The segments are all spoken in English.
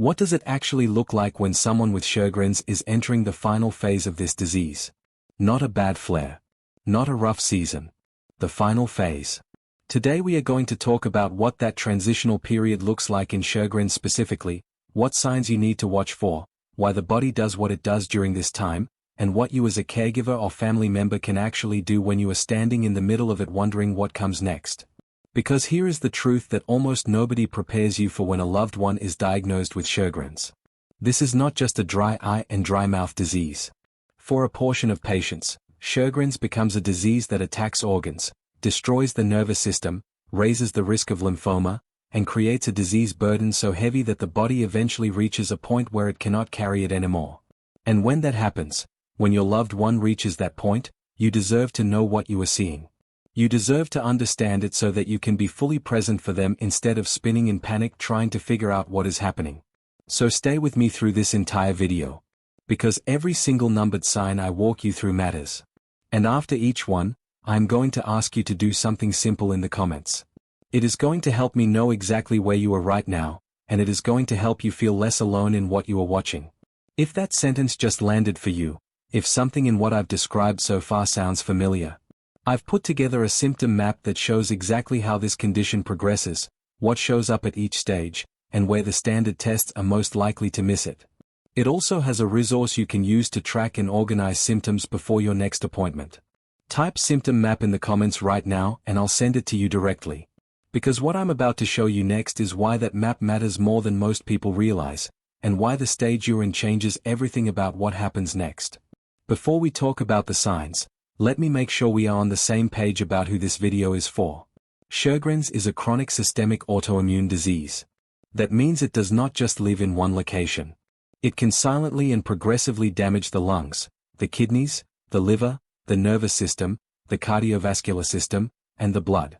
What does it actually look like when someone with Sjogren's is entering the final phase of this disease? Not a bad flare. Not a rough season. The final phase. Today we are going to talk about what that transitional period looks like in Sjogren's specifically, what signs you need to watch for, why the body does what it does during this time, and what you as a caregiver or family member can actually do when you are standing in the middle of it wondering what comes next. Because here is the truth that almost nobody prepares you for when a loved one is diagnosed with Sjogren's. This is not just a dry eye and dry mouth disease. For a portion of patients, Sjogren's becomes a disease that attacks organs, destroys the nervous system, raises the risk of lymphoma, and creates a disease burden so heavy that the body eventually reaches a point where it cannot carry it anymore. And when that happens, when your loved one reaches that point, you deserve to know what you are seeing. You deserve to understand it so that you can be fully present for them instead of spinning in panic trying to figure out what is happening. So stay with me through this entire video. Because every single numbered sign I walk you through matters. And after each one, I'm going to ask you to do something simple in the comments. It is going to help me know exactly where you are right now, and it is going to help you feel less alone in what you are watching. If that sentence just landed for you, if something in what I've described so far sounds familiar, I've put together a symptom map that shows exactly how this condition progresses, what shows up at each stage, and where the standard tests are most likely to miss it. It also has a resource you can use to track and organize symptoms before your next appointment. Type symptom map in the comments right now and I'll send it to you directly. Because what I'm about to show you next is why that map matters more than most people realize, and why the stage you're in changes everything about what happens next. Before we talk about the signs, let me make sure we are on the same page about who this video is for. Sjogren's is a chronic systemic autoimmune disease. That means it does not just live in one location. It can silently and progressively damage the lungs, the kidneys, the liver, the nervous system, the cardiovascular system, and the blood.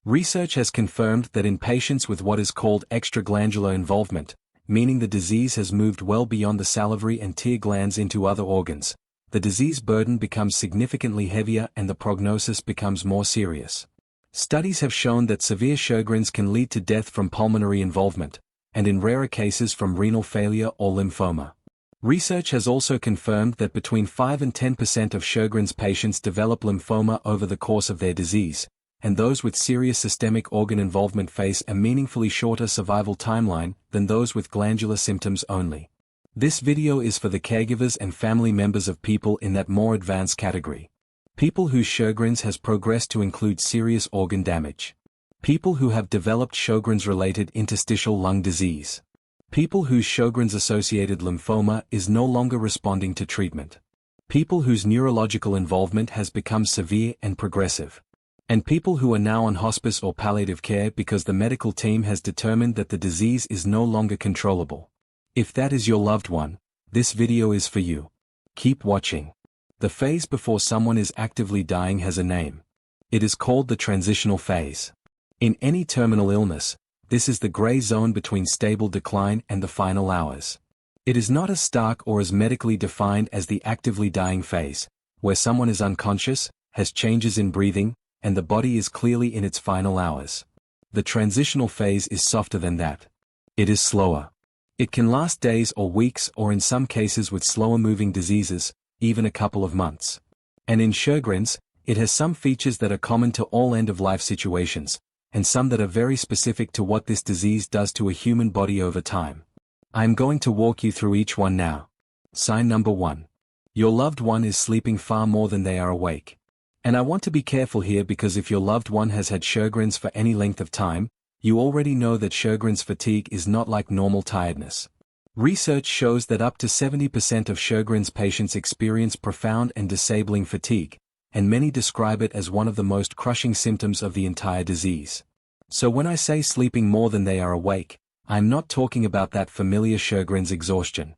Research has confirmed that in patients with what is called extraglandular involvement, meaning the disease has moved well beyond the salivary and tear glands into other organs, the disease burden becomes significantly heavier and the prognosis becomes more serious. Studies have shown that severe Sjogren's can lead to death from pulmonary involvement, and in rarer cases from renal failure or lymphoma. Research has also confirmed that between 5 and 10% of Sjogren's patients develop lymphoma over the course of their disease, and those with serious systemic organ involvement face a meaningfully shorter survival timeline than those with glandular symptoms only. This video is for the caregivers and family members of people in that more advanced category. People whose Sjogren's has progressed to include serious organ damage. People who have developed Sjogren's-related interstitial lung disease. People whose Sjogren's-associated lymphoma is no longer responding to treatment. People whose neurological involvement has become severe and progressive. And people who are now on hospice or palliative care because the medical team has determined that the disease is no longer controllable. If that is your loved one, this video is for you. Keep watching. The phase before someone is actively dying has a name. It is called the transitional phase. In any terminal illness, this is the gray zone between stable decline and the final hours. It is not as stark or as medically defined as the actively dying phase, where someone is unconscious, has changes in breathing, and the body is clearly in its final hours. The transitional phase is softer than that. It is slower. It can last days or weeks or in some cases with slower-moving diseases, even a couple of months. And in Sjogren's, it has some features that are common to all end-of-life situations, and some that are very specific to what this disease does to a human body over time. I'm going to walk you through each one now. Sign number 1. Your loved one is sleeping far more than they are awake. And I want to be careful here because if your loved one has had Sjogren's for any length of time, you already know that Sjogren's fatigue is not like normal tiredness. Research shows that up to 70% of Sjogren's patients experience profound and disabling fatigue, and many describe it as one of the most crushing symptoms of the entire disease. So when I say sleeping more than they are awake, I'm not talking about that familiar Sjogren's exhaustion.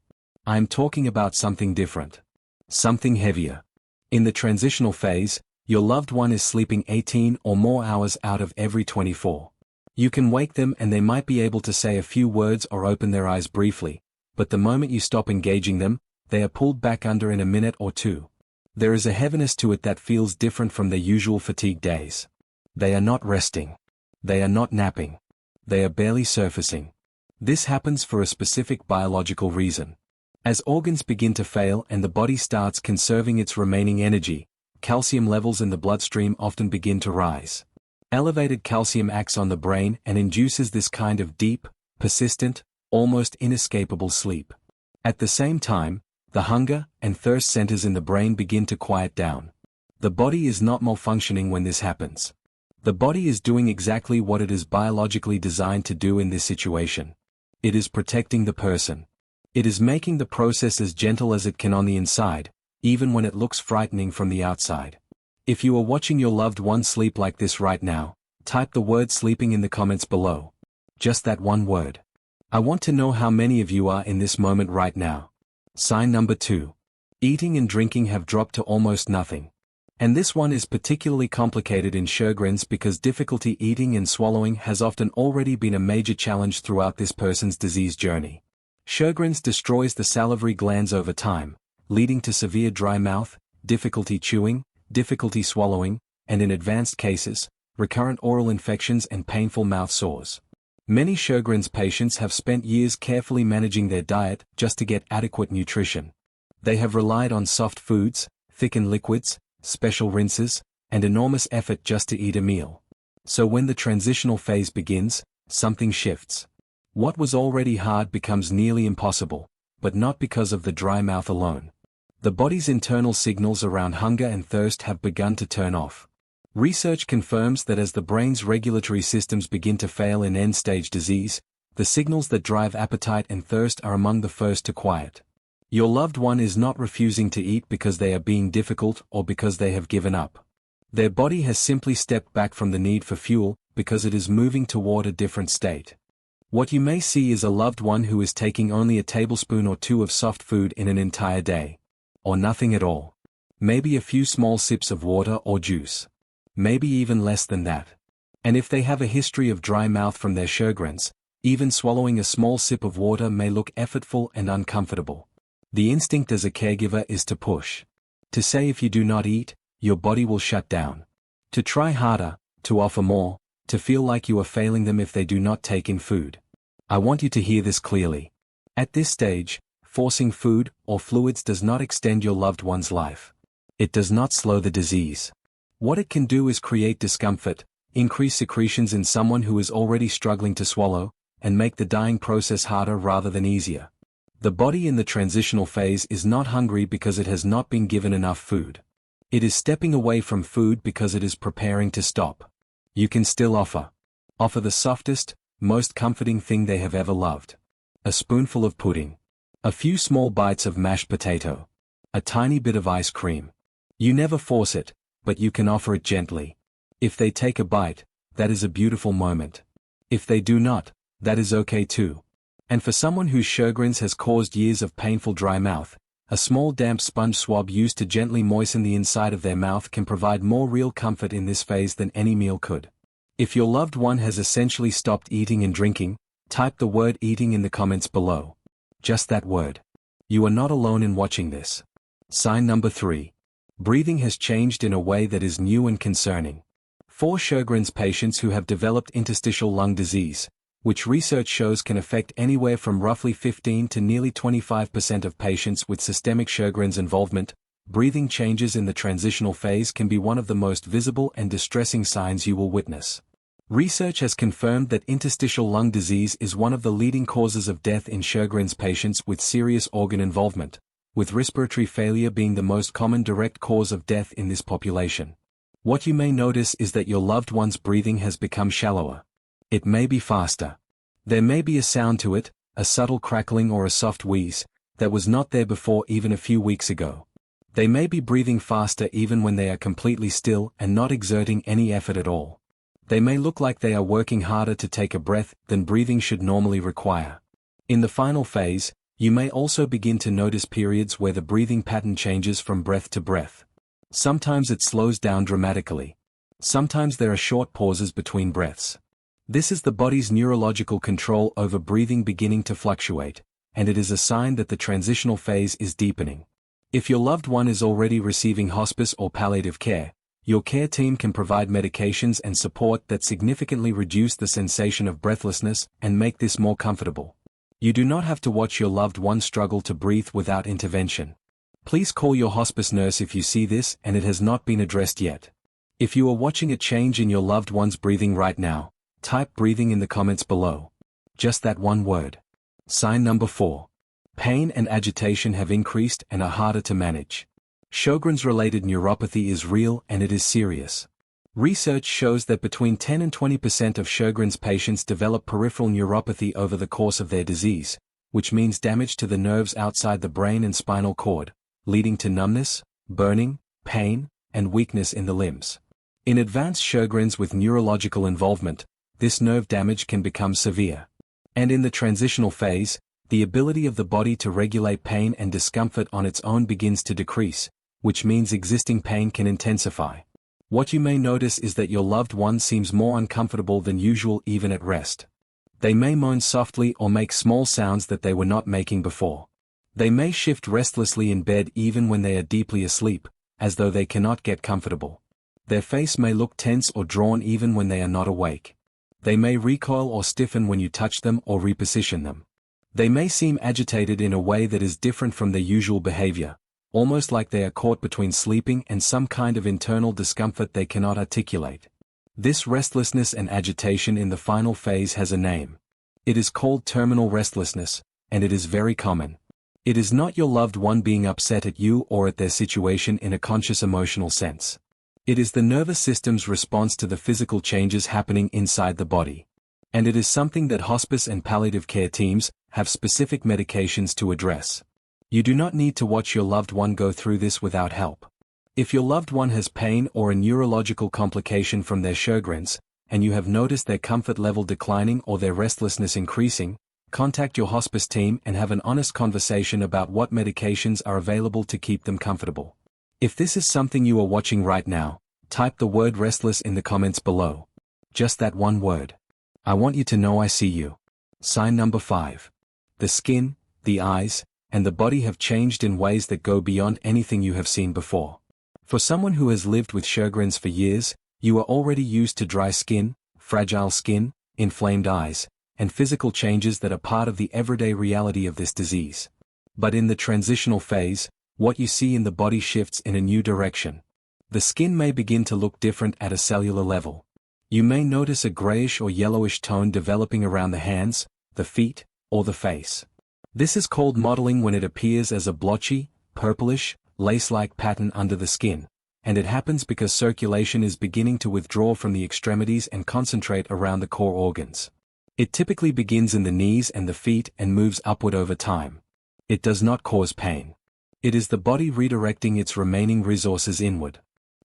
I'm talking about something different. Something heavier. In the transitional phase, your loved one is sleeping 18 or more hours out of every 24. You can wake them and they might be able to say a few words or open their eyes briefly, but the moment you stop engaging them, they are pulled back under in a minute or two. There is a heaviness to it that feels different from their usual fatigue days. They are not resting. They are not napping. They are barely surfacing. This happens for a specific biological reason. As organs begin to fail and the body starts conserving its remaining energy, calcium levels in the bloodstream often begin to rise. Elevated calcium acts on the brain and induces this kind of deep, persistent, almost inescapable sleep. At the same time, the hunger and thirst centers in the brain begin to quiet down. The body is not malfunctioning when this happens. The body is doing exactly what it is biologically designed to do in this situation. It is protecting the person. It is making the process as gentle as it can on the inside, even when it looks frightening from the outside. If you are watching your loved one sleep like this right now, type the word sleeping in the comments below. Just that one word. I want to know how many of you are in this moment right now. Sign number 2. Eating and drinking have dropped to almost nothing. And this one is particularly complicated in Sjogren's because difficulty eating and swallowing has often already been a major challenge throughout this person's disease journey. Sjogren's destroys the salivary glands over time, leading to severe dry mouth, difficulty chewing, difficulty swallowing, and in advanced cases, recurrent oral infections and painful mouth sores. Many Sjogren's patients have spent years carefully managing their diet just to get adequate nutrition. They have relied on soft foods, thickened liquids, special rinses, and enormous effort just to eat a meal. So when the transitional phase begins, something shifts. What was already hard becomes nearly impossible, but not because of the dry mouth alone. The body's internal signals around hunger and thirst have begun to turn off. Research confirms that as the brain's regulatory systems begin to fail in end-stage disease, the signals that drive appetite and thirst are among the first to quiet. Your loved one is not refusing to eat because they are being difficult or because they have given up. Their body has simply stepped back from the need for fuel because it is moving toward a different state. What you may see is a loved one who is taking only a tablespoon or 2 of soft food in an entire day. Or nothing at all. Maybe a few small sips of water or juice. Maybe even less than that. And if they have a history of dry mouth from their Sjogren's, even swallowing a small sip of water may look effortful and uncomfortable. The instinct as a caregiver is to push. To say if you do not eat, your body will shut down. To try harder, to offer more, to feel like you are failing them if they do not take in food. I want you to hear this clearly. At this stage, forcing food or fluids does not extend your loved one's life. It does not slow the disease. What it can do is create discomfort, increase secretions in someone who is already struggling to swallow, and make the dying process harder rather than easier. The body in the transitional phase is not hungry because it has not been given enough food. It is stepping away from food because it is preparing to stop. You can still offer. Offer the softest, most comforting thing they have ever loved. A spoonful of pudding. A few small bites of mashed potato. A tiny bit of ice cream. You never force it, but you can offer it gently. If they take a bite, that is a beautiful moment. If they do not, that is okay too. And for someone whose Sjogren's has caused years of painful dry mouth, a small damp sponge swab used to gently moisten the inside of their mouth can provide more real comfort in this phase than any meal could. If your loved one has essentially stopped eating and drinking, type the word eating in the comments below. Just that word. You are not alone in watching this. Sign number 3. Breathing has changed in a way that is new and concerning. For Sjogren's patients who have developed interstitial lung disease, which research shows can affect anywhere from roughly 15 to nearly 25% of patients with systemic Sjogren's involvement, breathing changes in the transitional phase can be one of the most visible and distressing signs you will witness. Research has confirmed that interstitial lung disease is one of the leading causes of death in Sjogren's patients with serious organ involvement, with respiratory failure being the most common direct cause of death in this population. What you may notice is that your loved one's breathing has become shallower. It may be faster. There may be a sound to it, a subtle crackling or a soft wheeze, that was not there before even a few weeks ago. They may be breathing faster even when they are completely still and not exerting any effort at all. They may look like they are working harder to take a breath than breathing should normally require. In the final phase, you may also begin to notice periods where the breathing pattern changes from breath to breath. Sometimes it slows down dramatically. Sometimes there are short pauses between breaths. This is the body's neurological control over breathing beginning to fluctuate, and it is a sign that the transitional phase is deepening. If your loved one is already receiving hospice or palliative care, Your care team can provide medications and support that significantly reduce the sensation of breathlessness and make this more comfortable. You do not have to watch your loved one struggle to breathe without intervention. Please call your hospice nurse if you see this and it has not been addressed yet. If you are watching a change in your loved one's breathing right now, type breathing in the comments below. Just that one word. Sign number 4. Pain and agitation have increased and are harder to manage. Sjogren's related neuropathy is real and it is serious. Research shows that between 10 and 20% of Sjogren's patients develop peripheral neuropathy over the course of their disease, which means damage to the nerves outside the brain and spinal cord, leading to numbness, burning, pain, and weakness in the limbs. In advanced Sjogren's with neurological involvement, this nerve damage can become severe. And in the transitional phase, the ability of the body to regulate pain and discomfort on its own begins to decrease, which means existing pain can intensify. What you may notice is that your loved one seems more uncomfortable than usual even at rest. They may moan softly or make small sounds that they were not making before. They may shift restlessly in bed even when they are deeply asleep, as though they cannot get comfortable. Their face may look tense or drawn even when they are not awake. They may recoil or stiffen when you touch them or reposition them. They may seem agitated in a way that is different from their usual behavior, almost like they are caught between sleeping and some kind of internal discomfort they cannot articulate. This restlessness and agitation in the final phase has a name. It is called terminal restlessness, and it is very common. It is not your loved one being upset at you or at their situation in a conscious emotional sense. It is the nervous system's response to the physical changes happening inside the body. And it is something that hospice and palliative care teams have specific medications to address. You do not need to watch your loved one go through this without help. If your loved one has pain or a neurological complication from their Sjogren's, and you have noticed their comfort level declining or their restlessness increasing, contact your hospice team and have an honest conversation about what medications are available to keep them comfortable. If this is something you are watching right now, type the word restless in the comments below. Just that one word. I want you to know I see you. Sign number 5. The skin, the eyes, and the body have changed in ways that go beyond anything you have seen before. For someone who has lived with Sjogren's for years, you are already used to dry skin, fragile skin, inflamed eyes, and physical changes that are part of the everyday reality of this disease. But in the transitional phase, what you see in the body shifts in a new direction. The skin may begin to look different at a cellular level. You may notice a grayish or yellowish tone developing around the hands, the feet, or the face. This is called mottling when it appears as a blotchy, purplish, lace-like pattern under the skin, and it happens because circulation is beginning to withdraw from the extremities and concentrate around the core organs. It typically begins in the knees and the feet and moves upward over time. It does not cause pain. It is the body redirecting its remaining resources inward.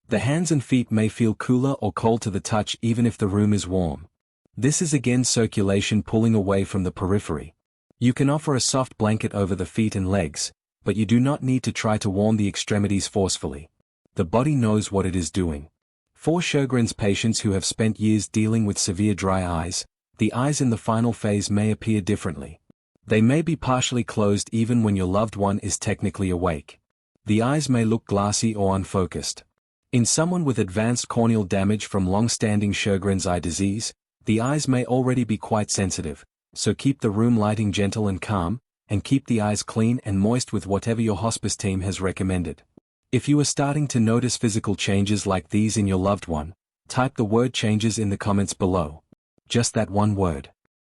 The hands and feet may feel cooler or cold to the touch even if the room is warm. This is again circulation pulling away from the periphery. You can offer a soft blanket over the feet and legs, but you do not need to try to warm the extremities forcefully. The body knows what it is doing. For Sjogren's patients who have spent years dealing with severe dry eyes, the eyes in the final phase may appear differently. They may be partially closed even when your loved one is technically awake. The eyes may look glassy or unfocused. In someone with advanced corneal damage from long-standing Sjogren's eye disease, the eyes may already be quite sensitive, so keep the room lighting gentle and calm, and keep the eyes clean and moist with whatever your hospice team has recommended. If you are starting to notice physical changes like these in your loved one, type the word changes in the comments below. Just that one word.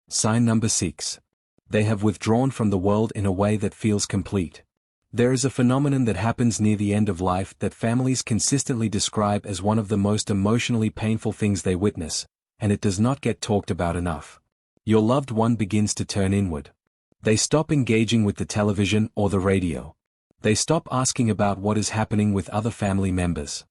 Sign number 6. They have withdrawn from the world in a way that feels complete. There is a phenomenon that happens near the end of life that families consistently describe as one of the most emotionally painful things they witness, and it does not get talked about enough. Your loved one begins to turn inward. They stop engaging with the television or the radio. They stop asking about what is happening with other family members.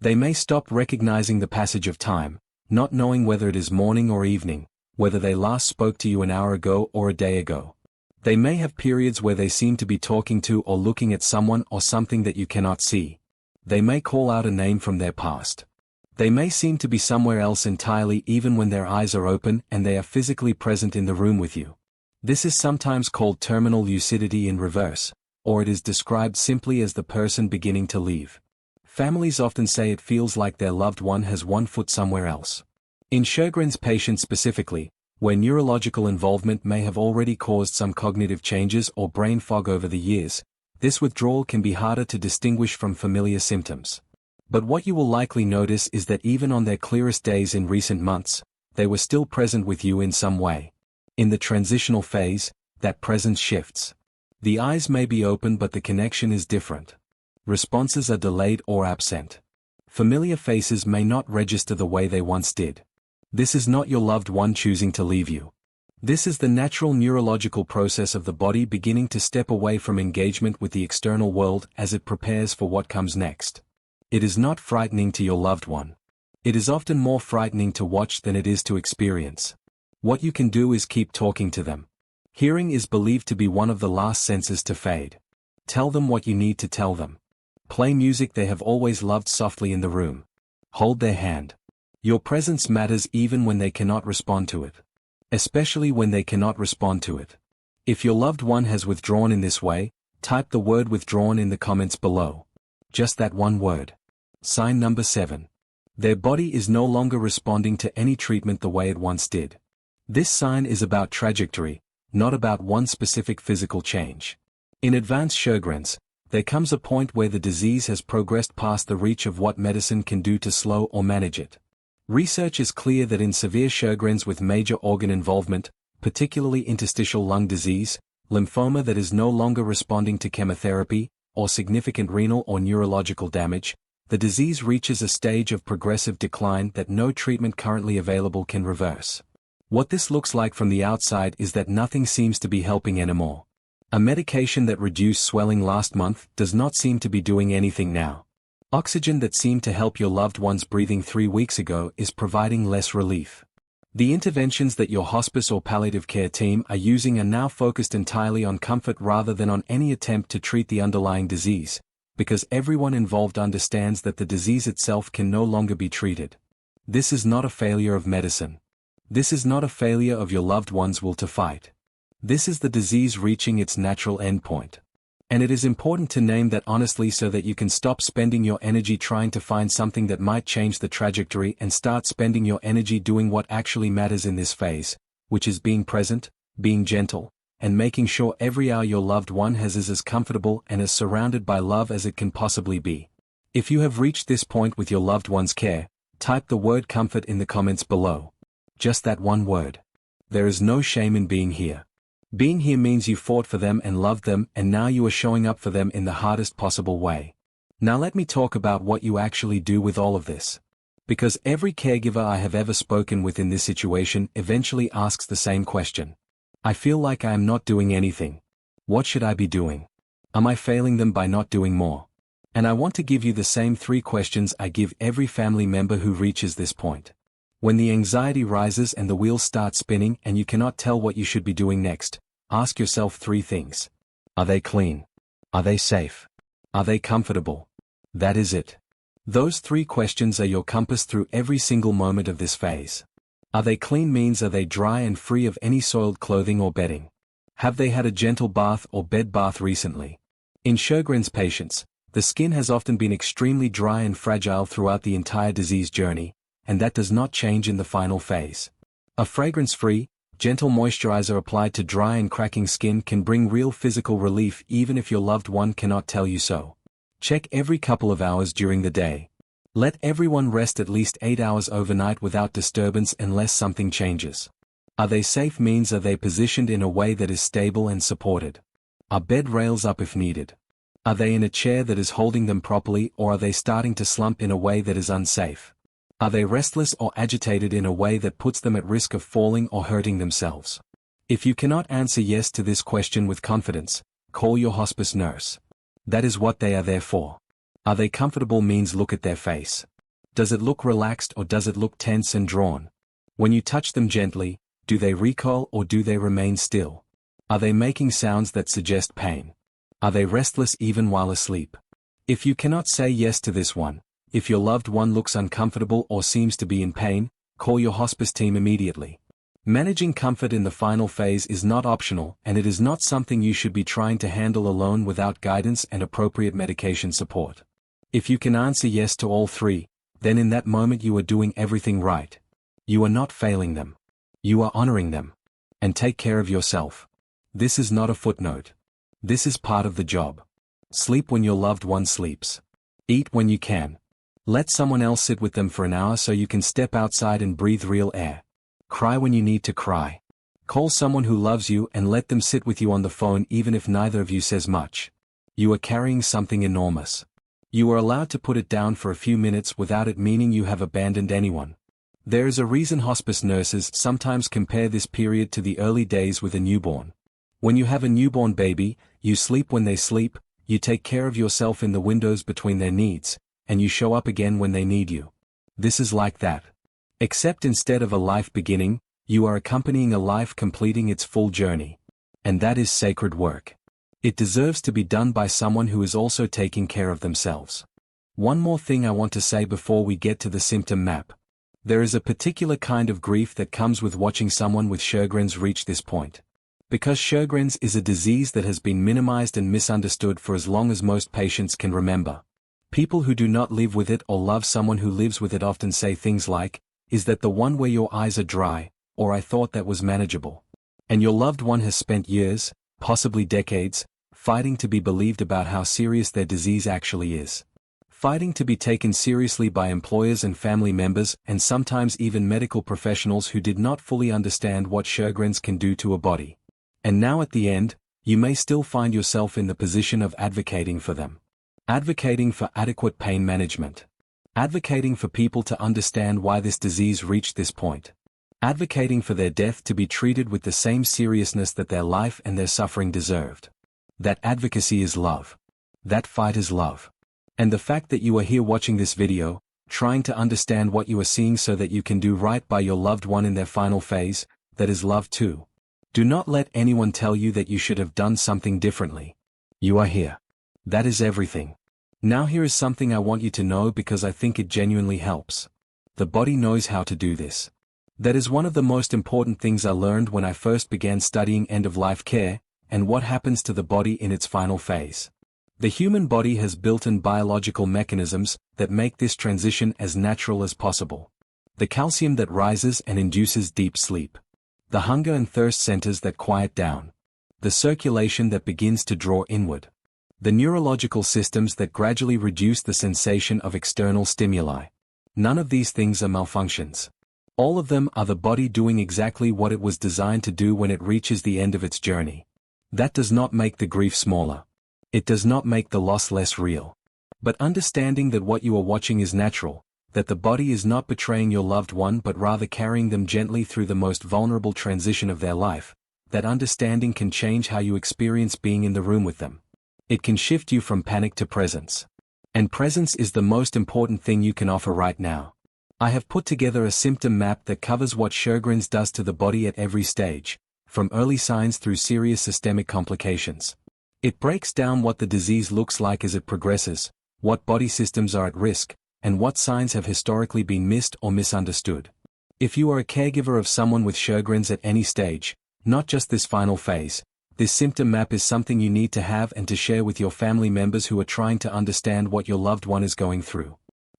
They may stop recognizing the passage of time, not knowing whether it is morning or evening, whether they last spoke to you an hour ago or a day ago. They may have periods where they seem to be talking to or looking at someone or something that you cannot see. They may call out a name from their past. They may seem to be somewhere else entirely even when their eyes are open and they are physically present in the room with you. This is sometimes called terminal lucidity in reverse, or it is described simply as the person beginning to leave. Families often say it feels like their loved one has one foot somewhere else. In Sjogren's patients specifically, where neurological involvement may have already caused some cognitive changes or brain fog over the years, this withdrawal can be harder to distinguish from familiar symptoms. But what you will likely notice is that even on their clearest days in recent months, they were still present with you in some way. In the transitional phase, that presence shifts. The eyes may be open but the connection is different. Responses are delayed or absent. Familiar faces may not register the way they once did. This is not your loved one choosing to leave you. This is the natural neurological process of the body beginning to step away from engagement with the external world as it prepares for what comes next. It is not frightening to your loved one. It is often more frightening to watch than it is to experience. What you can do is keep talking to them. Hearing is believed to be one of the last senses to fade. Tell them what you need to tell them. Play music they have always loved softly in the room. Hold their hand. Your presence matters even when they cannot respond to it. Especially when they cannot respond to it. If your loved one has withdrawn in this way, type the word withdrawn in the comments below. Just that one word. Sign number 7. Their body is no longer responding to any treatment the way it once did. This sign is about trajectory, not about one specific physical change. In advanced Sjogren's, there comes a point where the disease has progressed past the reach of what medicine can do to slow or manage it. Research is clear that in severe Sjogren's with major organ involvement, particularly interstitial lung disease, lymphoma that is no longer responding to chemotherapy, or significant renal or neurological damage, the disease reaches a stage of progressive decline that no treatment currently available can reverse. What this looks like from the outside is that nothing seems to be helping anymore. A medication that reduced swelling last month does not seem to be doing anything now. Oxygen that seemed to help your loved one's breathing 3 weeks ago is providing less relief. The interventions that your hospice or palliative care team are using are now focused entirely on comfort rather than on any attempt to treat the underlying disease, because everyone involved understands that the disease itself can no longer be treated. This is not a failure of medicine. This is not a failure of your loved one's will to fight. This is the disease reaching its natural endpoint. And it is important to name that honestly so that you can stop spending your energy trying to find something that might change the trajectory and start spending your energy doing what actually matters in this phase, which is being present, being gentle, and making sure every hour your loved one has is as comfortable and as surrounded by love as it can possibly be. If you have reached this point with your loved one's care, type the word comfort in the comments below. Just that one word. There is no shame in being here. Being here means you fought for them and loved them and now you are showing up for them in the hardest possible way. Now let me talk about what you actually do with all of this. Because every caregiver I have ever spoken with in this situation eventually asks the same question. I feel like I am not doing anything. What should I be doing? Am I failing them by not doing more? And I want to give you the same 3 questions I give every family member who reaches this point. When the anxiety rises and the wheels start spinning and you cannot tell what you should be doing next, ask yourself 3 things. Are they clean? Are they safe? Are they comfortable? That is it. Those 3 questions are your compass through every single moment of this phase. Are they clean means are they dry and free of any soiled clothing or bedding? Have they had a gentle bath or bed bath recently? In Sjogren's patients, the skin has often been extremely dry and fragile throughout the entire disease journey, and that does not change in the final phase. A fragrance-free, gentle moisturizer applied to dry and cracking skin can bring real physical relief even if your loved one cannot tell you so. Check every couple of hours during the day. Let everyone rest at least 8 hours overnight without disturbance unless something changes. Are they safe means are they positioned in a way that is stable and supported? Are bed rails up if needed? Are they in a chair that is holding them properly or are they starting to slump in a way that is unsafe? Are they restless or agitated in a way that puts them at risk of falling or hurting themselves? If you cannot answer yes to this question with confidence, call your hospice nurse. That is what they are there for. Are they comfortable means look at their face. Does it look relaxed or does it look tense and drawn? When you touch them gently, do they recoil or do they remain still? Are they making sounds that suggest pain? Are they restless even while asleep? If you cannot say yes to this one, if your loved one looks uncomfortable or seems to be in pain, call your hospice team immediately. Managing comfort in the final phase is not optional and it is not something you should be trying to handle alone without guidance and appropriate medication support. If you can answer yes to all three, then in that moment you are doing everything right. You are not failing them. You are honoring them. And take care of yourself. This is not a footnote. This is part of the job. Sleep when your loved one sleeps. Eat when you can. Let someone else sit with them for an hour so you can step outside and breathe real air. Cry when you need to cry. Call someone who loves you and let them sit with you on the phone even if neither of you says much. You are carrying something enormous. You are allowed to put it down for a few minutes without it meaning you have abandoned anyone. There is a reason hospice nurses sometimes compare this period to the early days with a newborn. When you have a newborn baby, you sleep when they sleep, you take care of yourself in the windows between their needs, and you show up again when they need you. This is like that. Except instead of a life beginning, you are accompanying a life completing its full journey. And that is sacred work. It deserves to be done by someone who is also taking care of themselves. One more thing I want to say before we get to the symptom map. There is a particular kind of grief that comes with watching someone with Sjogren's reach this point. Because Sjogren's is a disease that has been minimized and misunderstood for as long as most patients can remember. People who do not live with it or love someone who lives with it often say things like, "Is that the one where your eyes are dry?" or "I thought that was manageable." And your loved one has spent years, possibly decades, fighting to be believed about how serious their disease actually is. Fighting to be taken seriously by employers and family members and sometimes even medical professionals who did not fully understand what Sjogren's can do to a body. And now at the end, you may still find yourself in the position of advocating for them. Advocating for adequate pain management. Advocating for people to understand why this disease reached this point. Advocating for their death to be treated with the same seriousness that their life and their suffering deserved. That advocacy is love. That fight is love. And the fact that you are here watching this video, trying to understand what you are seeing so that you can do right by your loved one in their final phase, that is love too. Do not let anyone tell you that you should have done something differently. You are here. That is everything. Now here is something I want you to know because I think it genuinely helps. The body knows how to do this. That is one of the most important things I learned when I first began studying end-of-life care, and what happens to the body in its final phase. The human body has built-in biological mechanisms that make this transition as natural as possible. The calcium that rises and induces deep sleep. The hunger and thirst centers that quiet down. The circulation that begins to draw inward. The neurological systems that gradually reduce the sensation of external stimuli. None of these things are malfunctions. All of them are the body doing exactly what it was designed to do when it reaches the end of its journey. That does not make the grief smaller. It does not make the loss less real. But understanding that what you are watching is natural, that the body is not betraying your loved one but rather carrying them gently through the most vulnerable transition of their life, that understanding can change how you experience being in the room with them. It can shift you from panic to presence. And presence is the most important thing you can offer right now. I have put together a symptom map that covers what Sjogren's does to the body at every stage, from early signs through serious systemic complications. It breaks down what the disease looks like as it progresses, what body systems are at risk, and what signs have historically been missed or misunderstood. If you are a caregiver of someone with Sjogren's at any stage, not just this final phase, this symptom map is something you need to have and to share with your family members who are trying to understand what your loved one is going through.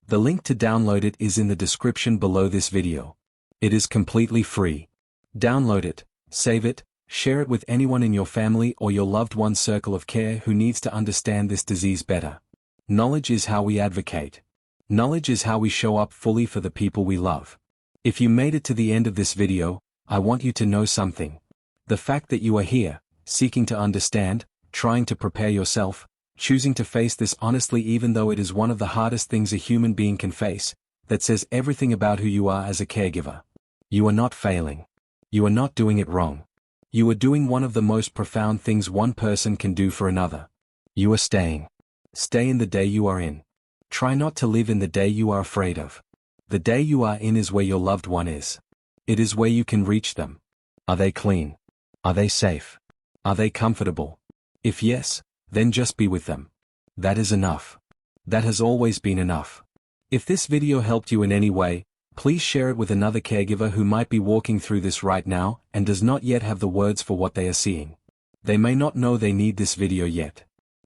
The link to download it is in the description below this video. It is completely free. Download it, save it, share it with anyone in your family or your loved one's circle of care who needs to understand this disease better. Knowledge is how we advocate. Knowledge is how we show up fully for the people we love. If you made it to the end of this video, I want you to know something. The fact that you are here, seeking to understand, trying to prepare yourself, choosing to face this honestly even though it is one of the hardest things a human being can face, that says everything about who you are as a caregiver. You are not failing. You are not doing it wrong. You are doing one of the most profound things one person can do for another. You are staying. Stay in the day you are in. Try not to live in the day you are afraid of. The day you are in is where your loved one is. It is where you can reach them. Are they clean? Are they safe? Are they comfortable? If yes, then just be with them. That is enough. That has always been enough. If this video helped you in any way, please share it with another caregiver who might be walking through this right now and does not yet have the words for what they are seeing. They may not know they need this video yet.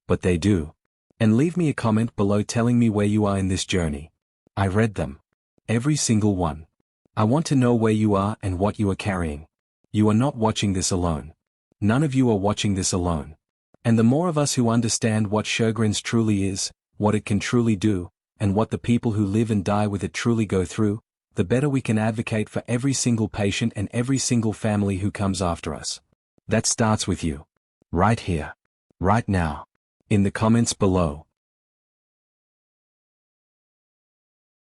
But they do. And leave me a comment below telling me where you are in this journey. I read them. Every single one. I want to know where you are and what you are carrying. You are not watching this alone. None of you are watching this alone. And the more of us who understand what Sjogren's truly is, what it can truly do, and what the people who live and die with it truly go through, the better we can advocate for every single patient and every single family who comes after us. That starts with you. Right here. Right now. In the comments below.